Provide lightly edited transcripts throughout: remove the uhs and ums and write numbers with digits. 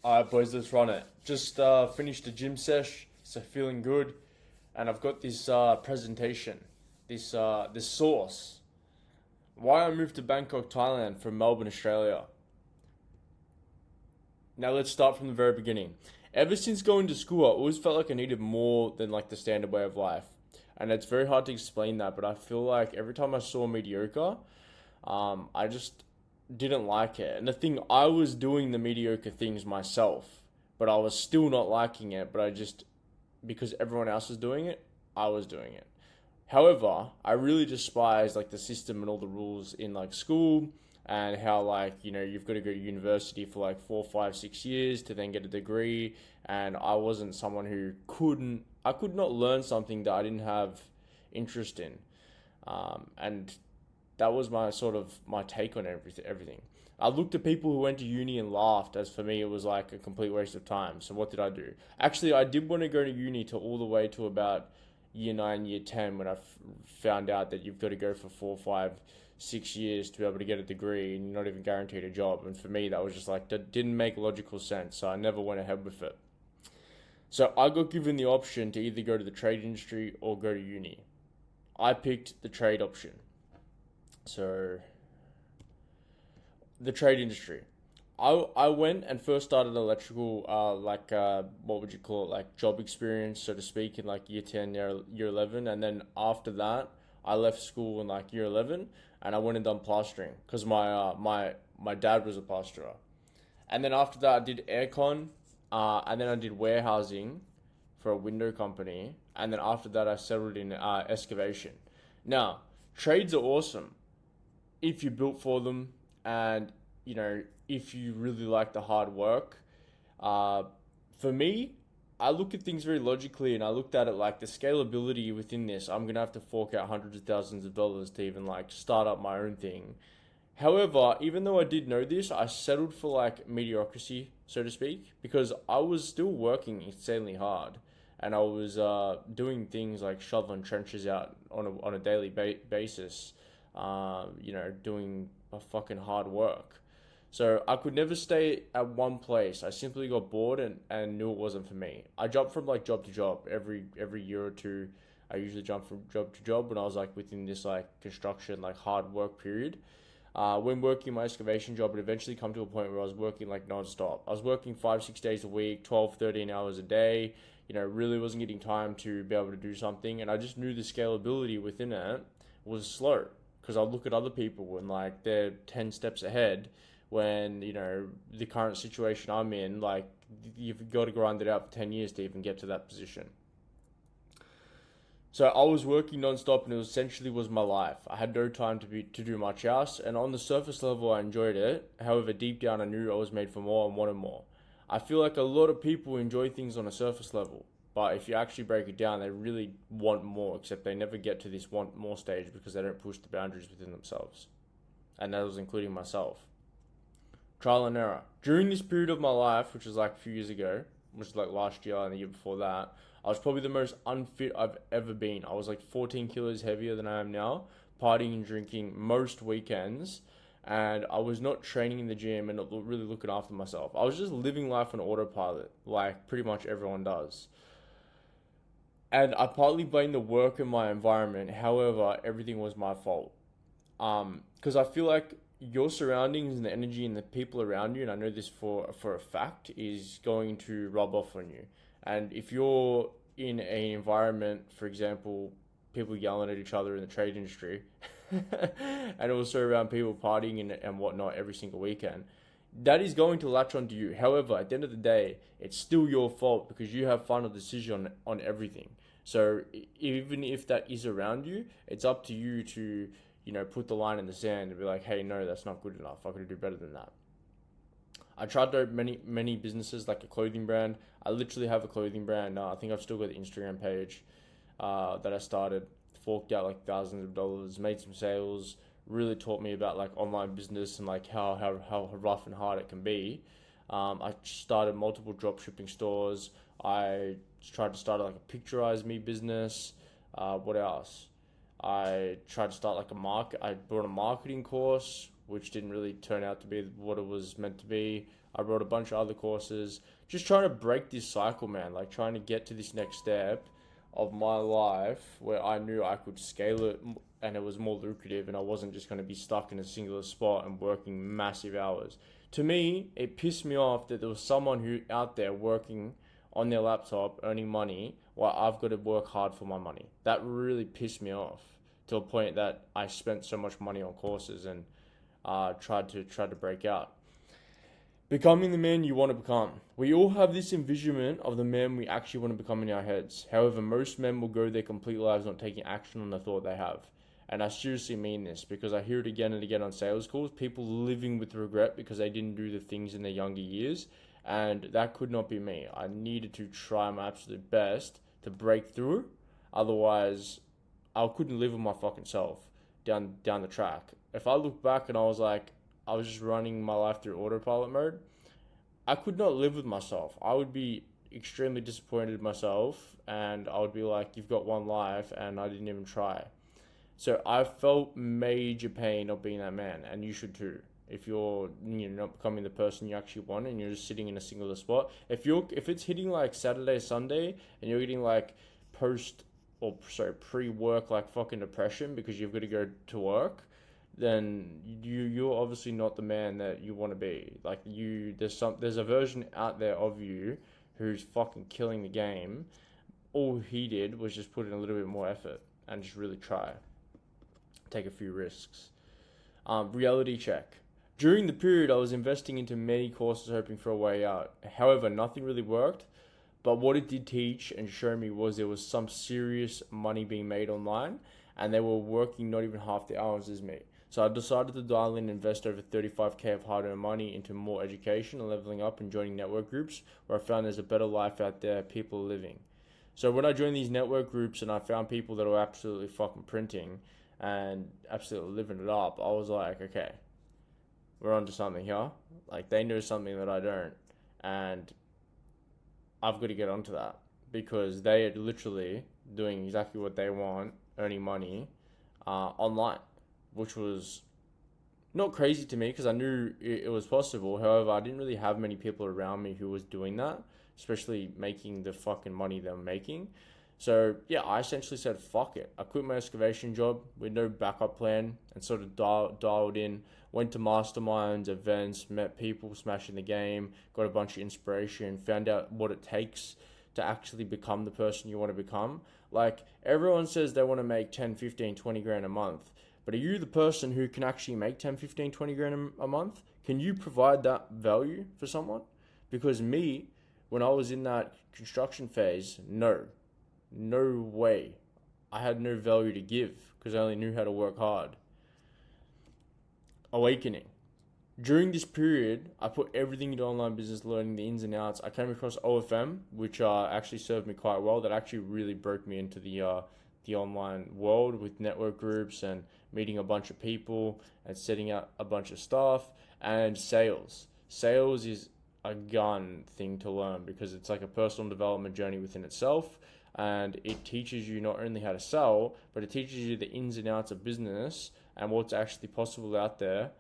Alright, boys, let's run it. Just finished a gym sesh, so feeling good, and I've got this presentation, this source. Why I moved to Bangkok, Thailand from Melbourne, Australia. Now let's start from the very beginning. Ever since going to school, I always felt like I needed more than like the standard way of life, and it's very hard to explain that. But I feel like every time I saw mediocre, I just didn't like it. And the thing, I was doing the mediocre things myself, but I was still not liking it. But I just, because everyone else was doing it, I was doing it. However, I really despise like the system and all the rules in like school and how like, you've got to go to university for like 4, 5, 6 years to then get a degree. And I wasn't someone who I could not learn something that I didn't have interest in. And that was my take on everything. I looked at people who went to uni and laughed, as for me it was like a complete waste of time. So what did I do? Actually, I did want to go to uni to all the way to about year 9, year 10 when I found out that you've got to go for 4, 5, 6 years to be able to get a degree and you're not even guaranteed a job. And for me, that was just like, that didn't make logical sense. So I never went ahead with it. So I got given the option to either go to the trade industry or go to uni. I picked the trade option. So, the trade industry. I went and first started electrical, what would you call it, like job experience, so to speak, in like year 10, year 11. And then after that, I left school in like year 11 and I went and done plastering because my dad was a plasterer. And then after that, I did aircon, and then I did warehousing for a window company. And then after that, I settled in excavation. Now, trades are awesome if you're built for them and if you really like the hard work. For me, I look at things very logically and I looked at it like the scalability within this. I'm gonna have to fork out hundreds of thousands of dollars to even like start up my own thing. However, even though I did know this, I settled for like mediocrity, so to speak, because I was still working insanely hard and I was doing things like shoveling trenches out on a daily basis, doing a fucking hard work. So I could never stay at one place. I simply got bored and knew it wasn't for me. I jumped from like job to job every year or two. I usually jump from job to job when I was like within this like construction like hard work period. When working my excavation job, it eventually come to a point where I was working like non-stop. I was working 5, 6 days a week, 12, 13 hours a day. Really wasn't getting time to be able to do something. And I just knew the scalability within it was slow because I look at other people and like they're 10 steps ahead when, the current situation I'm in, like you've got to grind it out for 10 years to even get to that position. So I was working non-stop and it essentially was my life. I had no time to do much else, and on the surface level I enjoyed it. However, deep down I knew I was made for more and wanted more. I feel like a lot of people enjoy things on a surface level, but if you actually break it down, they really want more, except they never get to this want more stage because they don't push the boundaries within themselves. And that was including myself. Trial and error. During this period of my life, which was like a few years ago, which was like last year and the year before that, I was probably the most unfit I've ever been. I was like 14 kilos heavier than I am now, partying and drinking most weekends, and I was not training in the gym and not really looking after myself. I was just living life on autopilot, like pretty much everyone does. And I partly blame the work and my environment. However, everything was my fault. Because I feel like your surroundings and the energy and the people around you, and I know this for a fact, is going to rub off on you. And if you're in an environment, for example, people yelling at each other in the trade industry, and also around people partying and whatnot every single weekend, that is going to latch onto you. However, at the end of the day, it's still your fault because you have final decision on everything. So even if that is around you, it's up to you to, put the line in the sand and be like, hey, no, that's not good enough. I could do better than that. I tried to open many businesses, like a clothing brand. I literally have a clothing brand now. I think I've still got the Instagram page that I started. Forked out like thousands of dollars, made some sales. Really taught me about like online business and like how rough and hard it can be. I started multiple drop shipping stores. I tried to start like a picturize me business. What else? I tried to start like a market. I bought a marketing course, which didn't really turn out to be what it was meant to be. I wrote a bunch of other courses, just trying to break this cycle, man. Like trying to get to this next step of my life where I knew I could scale it and it was more lucrative and I wasn't just going to be stuck in a singular spot and working massive hours. To me, it pissed me off that there was someone who out there working on their laptop earning money while I've got to work hard for my money. That really pissed me off to a point that I spent so much money on courses and tried to break out. Becoming the man you want to become. We all have this envisionment of the man we actually want to become in our heads. However, most men will go their complete lives not taking action on the thought they have. And I seriously mean this because I hear it again and again on sales calls. People living with regret because they didn't do the things in their younger years. And that could not be me. I needed to try my absolute best to break through. Otherwise, I couldn't live with my fucking self down the track. If I look back and I was like, I was just running my life through autopilot mode, I could not live with myself. I would be extremely disappointed in myself and I would be like, you've got one life and I didn't even try. So I felt major pain of being that man, and you should too. If you're not becoming the person you actually want and you're just sitting in a singular spot. If it's hitting like Saturday, Sunday and you're getting like pre-work like fucking depression because you've got to go to work, then you're obviously not the man that you want to be. Like there's a version out there of you who's fucking killing the game. All he did was just put in a little bit more effort and just really try. Take a few risks. Reality check. During the period, I was investing into many courses hoping for a way out. However, nothing really worked. But what it did teach and show me was there was some serious money being made online and they were working not even half the hours as me. So I decided to dial in and invest over 35k of hard-earned money into more education and leveling up and joining network groups where I found there's a better life out there people are living. So when I joined these network groups and I found people that were absolutely fucking printing and absolutely living it up, I was like, okay, we're onto something here. Like they know something that I don't, and I've got to get onto that because they are literally doing exactly what they want, earning money online, which was not crazy to me because I knew it was possible. However, I didn't really have many people around me who was doing that, especially making the fucking money they were making. So yeah, I essentially said, fuck it. I quit my excavation job with no backup plan and sort of dialed in, went to masterminds, events, met people smashing the game, got a bunch of inspiration, found out what it takes to actually become the person you want to become. Like everyone says they want to make 10, 15, 20 grand a month. But are you the person who can actually make 10, 15, 20 grand a month? Can you provide that value for someone? Because me, when I was in that construction phase, no way. I had no value to give because I only knew how to work hard. Awakening. During this period, I put everything into online business, learning the ins and outs. I came across OFM, which actually served me quite well. That actually really broke me into the online world with network groups and meeting a bunch of people and setting up a bunch of stuff. And sales. Sales is a gun thing to learn because it's like a personal development journey within itself. And it teaches you not only how to sell, but it teaches you the ins and outs of business and what's actually possible out there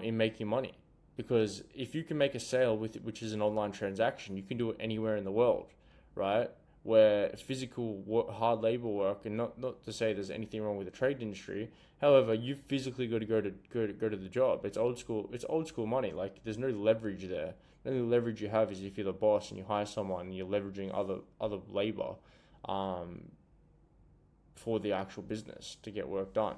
in making money. Because if you can make a sale with it, which is an online transaction, you can do it anywhere in the world, right? Where physical work, hard labor work, and not to say there's anything wrong with the trade industry. However, you've physically got to go to the job. It's old school. It's old school money. Like there's no leverage there. The only leverage you have is if you're the boss and you hire someone and you're leveraging other labor for the actual business to get work done.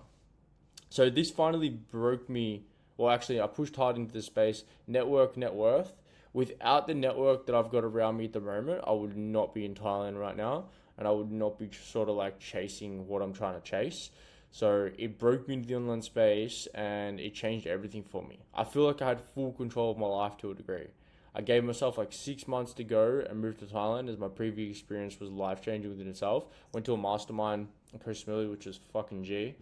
So this finally broke me. Well, actually, I pushed hard into this space. Network, net worth. Without the network that I've got around me at the moment, I would not be in Thailand right now, and I would not be sort of like chasing what I'm trying to chase. So it broke me into the online space, and it changed everything for me. I feel like I had full control of my life to a degree. I gave myself like 6 months to go and move to Thailand as my previous experience was life-changing within itself. Went to a mastermind in Koh Samui, which was fucking G.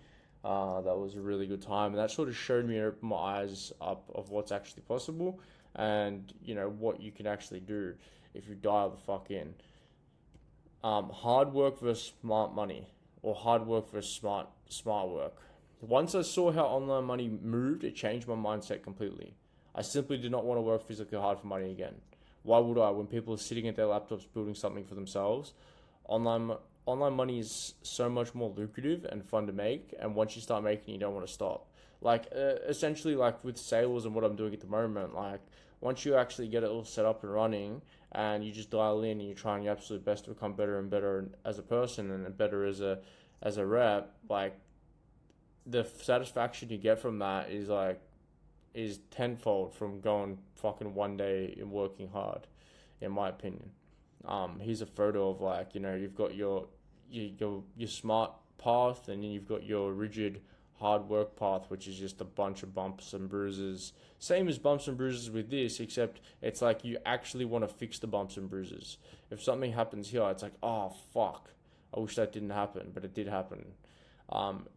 That was a really good time. And that sort of showed me, opened my eyes up of what's actually possible and, what you can actually do if you dial the fuck in. Hard work versus smart money, or hard work versus smart work. Once I saw how online money moved, it changed my mindset completely. I simply did not want to work physically hard for money again. Why would I when people are sitting at their laptops building something for themselves? Online online money is so much more lucrative and fun to make, and once you start making, you don't want to stop. Like essentially, like with sales and what I'm doing at the moment, like once you actually get it all set up and running, and you just dial in and you're trying your absolute best to become better and better as a person and better as a rep, like the satisfaction you get from that is tenfold from going fucking one day and working hard, in my opinion. Here's a photo of like, you've got your smart path, and then you've got your rigid hard work path, which is just a bunch of bumps and bruises. Same as bumps and bruises with this, except it's like you actually want to fix the bumps and bruises. If something happens here, it's like, oh fuck, I wish that didn't happen, but it did happen.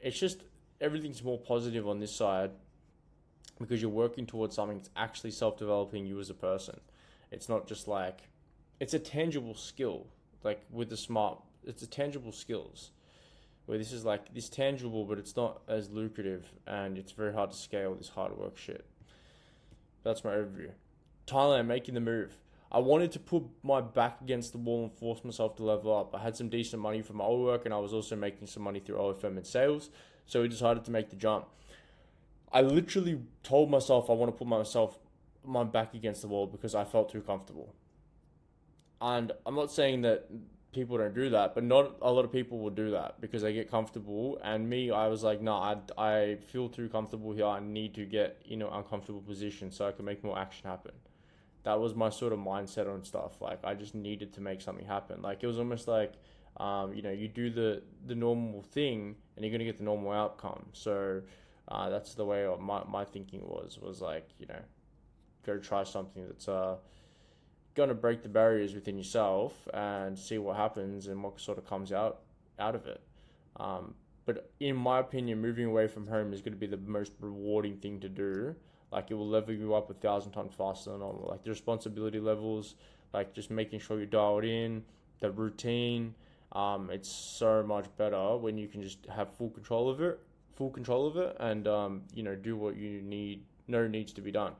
It's just everything's more positive on this side because you're working towards something that's actually self-developing you as a person. It's not just like, it's a tangible skill, like with the smart, it's a tangible skills. Where this is like, this tangible, but it's not as lucrative, and it's very hard to scale this hard work shit. That's my overview. Thailand, making the move. I wanted to put my back against the wall and force myself to level up. I had some decent money from my old work, and I was also making some money through OFM and sales, so we decided to make the jump. I literally told myself I want to put my back against the wall because I felt too comfortable. And I'm not saying that people don't do that, but not a lot of people will do that because they get comfortable. And me, I was like, no, I feel too comfortable here. I need to get in an uncomfortable position so I can make more action happen. That was my sort of mindset on stuff. Like, I just needed to make something happen. Like, it was almost like, you do the normal thing and you're going to get the normal outcome. So that's the way my thinking was like, go try something that's going to break the barriers within yourself and see what happens and what sort of comes out of it. But in my opinion, moving away from home is going to be the most rewarding thing to do. Like, it will level you up 1,000 times faster than normal. Like, the responsibility levels, like just making sure you're dialed in, the routine, it's so much better when you can just have full control of it and do what you needs to be done.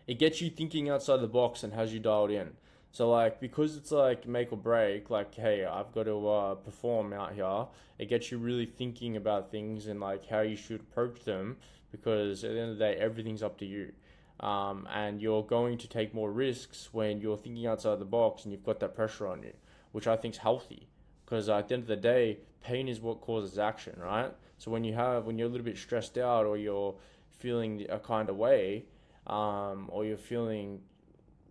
It gets you thinking outside the box and has you dialed in. So like, because it's like make or break, like, hey, I've got to perform out here, it gets you really thinking about things and like how you should approach them, because at the end of the day, everything's up to you. And you're going to take more risks when you're thinking outside the box and you've got that pressure on you, which I think is healthy, because at the end of the day, pain is what causes action, right? So when you're a little bit stressed out, or you're feeling a kind of way, or you're feeling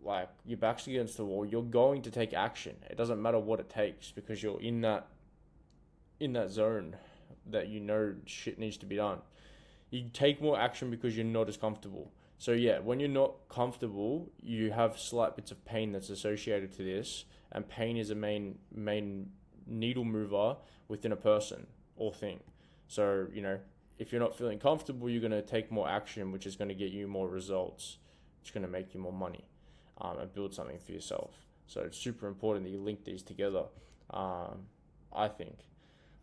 like your back's against the wall, you're going to take action. It doesn't matter what it takes, because you're in that zone that shit needs to be done. You take more action because you're not as comfortable. So yeah, when you're not comfortable, you have slight bits of pain that's associated to this, and pain is a main needle mover within a person or thing. So, if you're not feeling comfortable, you're going to take more action, which is going to get you more results. It's going to make you more money, and build something for yourself. So it's super important that you link these together, I think.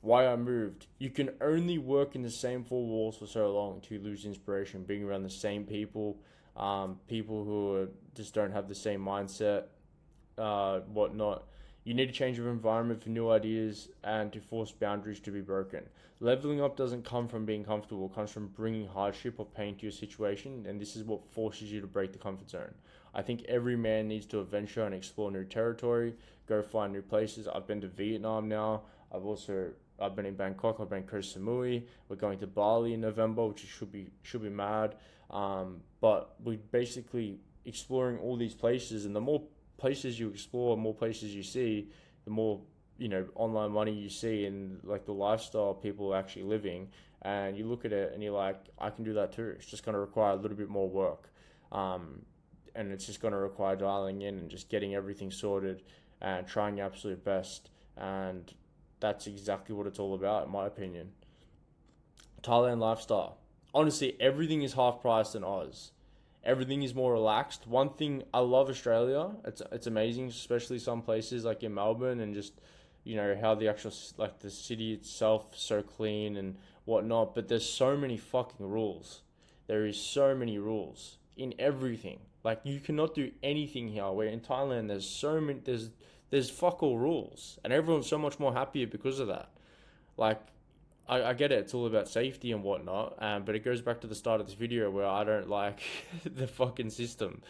Why I moved. You can only work in the same four walls for so long until you lose inspiration, being around the same people, people who just don't have the same mindset, whatnot. You need to change your environment for new ideas and to force boundaries to be broken. Leveling up doesn't come from being comfortable. It comes from bringing hardship or pain to your situation, and this is what forces you to break the comfort zone. I think every man needs to adventure and explore new territory, go find new places. I've been to Vietnam now. I've been in Bangkok. I've been in Koh Samui. We're going to Bali in November, which should be mad. But we're basically exploring all these places, and the more places you explore, more places you see, the more online money you see, and like the lifestyle people are actually living, and you look at it and you're like, I can do that too. It's just going to require a little bit more work, and it's just going to require dialing in and just getting everything sorted and trying your absolute best, and that's exactly what it's all about, in my opinion. Thailand lifestyle, honestly, everything is half price in Oz. Everything is more relaxed. One thing, I love Australia. It's amazing, especially some places like in Melbourne, and just how the actual like the city itself is so clean and whatnot. But there's so many fucking rules. There is so many rules in everything. Like you cannot do anything here. Where in Thailand, there's fuck all rules, and everyone's so much more happier because of that. Like I get it, it's all about safety and whatnot, but it goes back to the start of this video where I don't like the fucking system.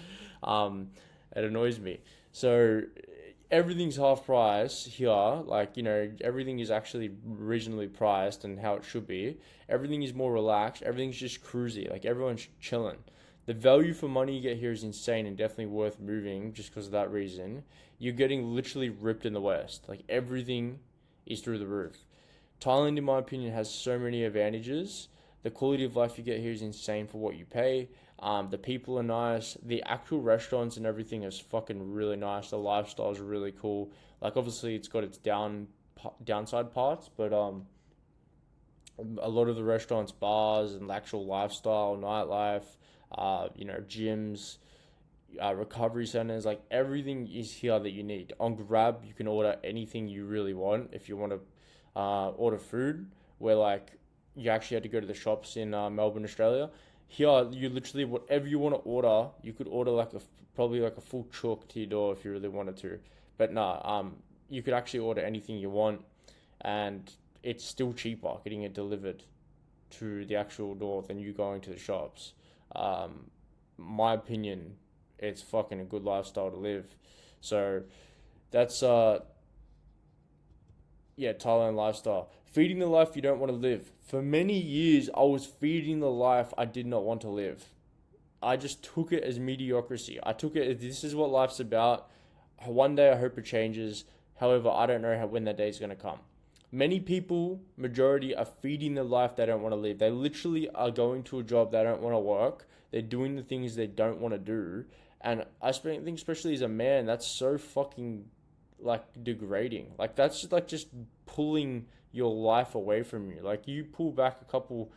It annoys me. So everything's half price here. Like, everything is actually reasonably priced and how it should be. Everything is more relaxed. Everything's just cruisy. Like, everyone's chilling. The value for money you get here is insane and definitely worth moving just because of that reason. You're getting literally ripped in the West. Like, everything is through the roof. Thailand, in my opinion, has so many advantages. The quality of life you get here is insane for what you pay. The people are nice. The actual restaurants and everything is fucking really nice. The lifestyle is really cool. Like, obviously, it's got its downside parts, but a lot of the restaurants, bars, and the actual lifestyle, nightlife, gyms, recovery centers, like everything is here that you need. On Grab, you can order anything you really want. If you want to order food, where like you actually had to go to the shops in Melbourne, Australia. Here, you literally whatever you want to order, you could order probably like a full chalk to your door if you really wanted to. But nah, you could actually order anything you want, and it's still cheaper getting it delivered to the actual door than you going to the shops. My opinion, it's fucking a good lifestyle to live. So that's Thailand lifestyle. Feeding the life you don't want to live. For many years, I was feeding the life I did not want to live. I just took it as mediocrity. I took it as this is what life's about. One day I hope it changes. However, I don't know when that day is going to come. Many people, majority, are feeding the life they don't want to live. They literally are going to a job they don't want to work. They're doing the things they don't want to do. And I think, especially as a man, that's so fucking like degrading. Like that's just pulling your life away from you. Like you pull back a couple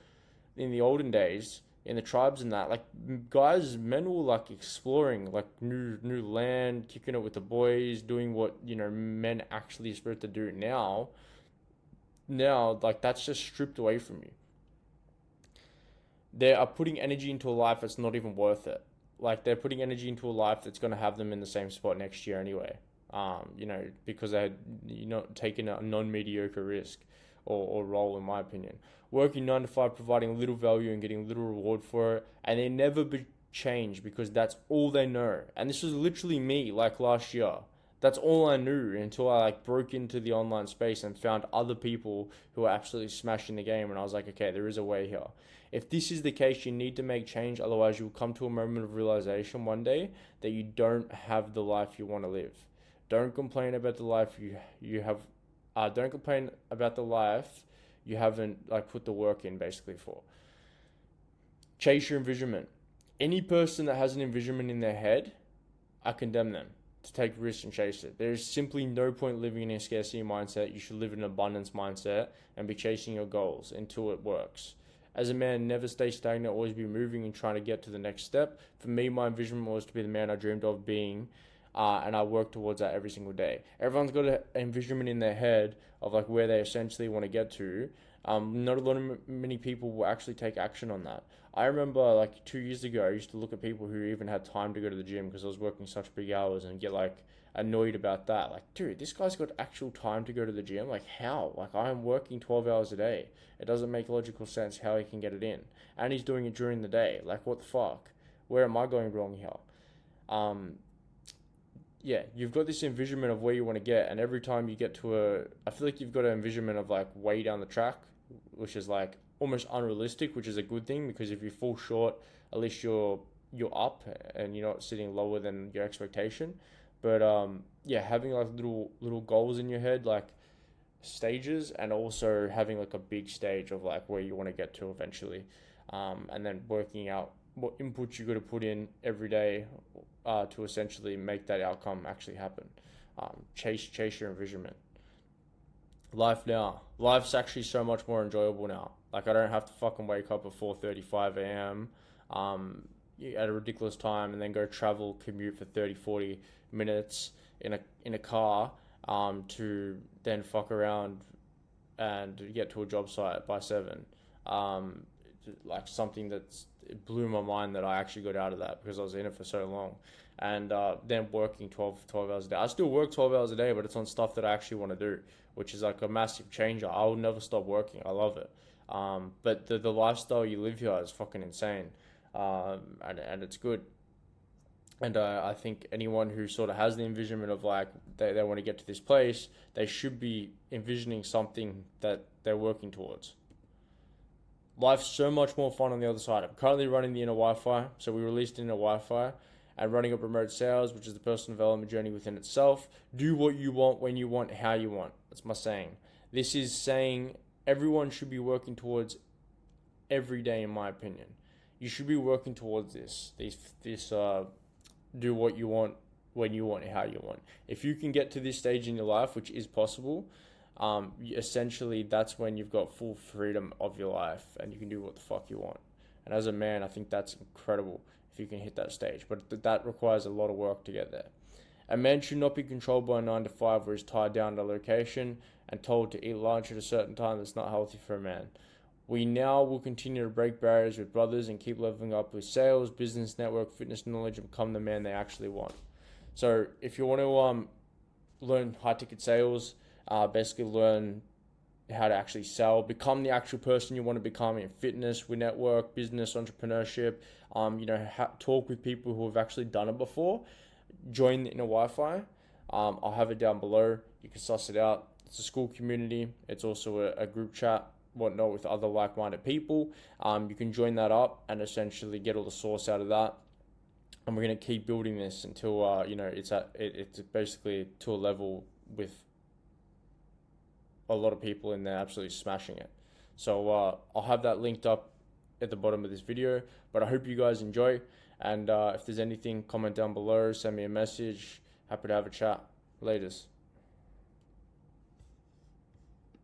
in the olden days in the tribes and that, like men were like exploring like new land, kicking it with the boys, doing what men actually are supposed to do. Now like that's just stripped away from you. They are putting energy into a life that's not even worth it. Like they're putting energy into a life that's going to have them in the same spot next year anyway. Because they had not taken a non-mediocre risk or role, in my opinion. Working 9 to 5, providing little value and getting little reward for it, and they never be changed because that's all they know. And this was literally me, like last year. That's all I knew until I like broke into the online space and found other people who were absolutely smashing the game, and I was like, okay, there is a way here. If this is the case, you need to make change, otherwise you'll come to a moment of realization one day that you don't have the life you want to live. Don't complain about the life you have. Don't complain about the life you haven't like put the work in basically for. Chase your envisionment. Any person that has an envisionment in their head, I condemn them to take risks and chase it. There is simply no point living in a scarcity mindset. You should live in an abundance mindset and be chasing your goals until it works. As a man, never stay stagnant, always be moving and trying to get to the next step. For me, my envisionment was to be the man I dreamed of being. And I work towards that every single day. Everyone's got an envisionment in their head of like where they essentially want to get to. Not a lot of many people will actually take action on that. I remember like 2 years ago, I used to look at people who even had time to go to the gym because I was working such big hours and get like annoyed about that. Like, dude, this guy's got actual time to go to the gym. Like, how? Like, I'm working 12 hours a day. It doesn't make logical sense how he can get it in. And he's doing it during the day. Like, what the fuck? Where am I going wrong here? You've got this envisionment of where you want to get, and every time you get to I feel like you've got an envisionment of like way down the track, which is like almost unrealistic, which is a good thing because if you fall short, at least you're up and you're not sitting lower than your expectation. But having like little goals in your head, like stages, and also having like a big stage of like where you want to get to eventually, and then working out what inputs you got to put in every day to essentially make that outcome actually happen. Chase your envisionment. Life now. Life's actually so much more enjoyable now. Like I don't have to fucking wake up at 4:35 a.m. At a ridiculous time and then go commute for 30-40 minutes in a car to then fuck around and get to a job site by 7. like something that's it blew my mind that I actually got out of that because I was in it for so long. And then working 12 hours a day. I still work 12 hours a day, but it's on stuff that I actually want to do, which is like a massive changer. I will never stop working. I love it. But the lifestyle you live here is fucking insane. And it's good. And I think anyone who sort of has the envisionment of like they want to get to this place, they should be envisioning something that they're working towards. Life's so much more fun on the other side. I'm currently running the Inner Wi-Fi, so we released Inner Wi-Fi, and running up remote sales, which is the personal development journey within itself. Do what you want, when you want, how you want. That's my saying. This is saying everyone should be working towards every day, in my opinion. You should be working towards this do what you want, when you want, how you want. If you can get to this stage in your life, which is possible, essentially that's when you've got full freedom of your life and you can do what the fuck you want. And as a man, I think that's incredible if you can hit that stage. But that requires a lot of work to get there. A man should not be controlled by a 9 to 5 where he's tied down to a location and told to eat lunch at a certain time. That's not healthy for a man. We now will continue to break barriers with brothers and keep leveling up with sales, business, network, fitness knowledge, and become the man they actually want. So if you want to learn high-ticket sales, basically learn how to actually sell, become the actual person you want to become in fitness, with network, business, entrepreneurship, talk with people who have actually done it before, join the Inner Wi-Fi. I'll have it down below. You can suss it out. It's a school community. It's also a group chat, whatnot, with other like-minded people. You can join that up and essentially get all the source out of that. And we're going to keep building this until it's basically to a level with a lot of people in there absolutely smashing it. So I'll have that linked up at the bottom of this video. But I hope you guys enjoy. And if there's anything, comment down below, send me a message. Happy to have a chat. Laters.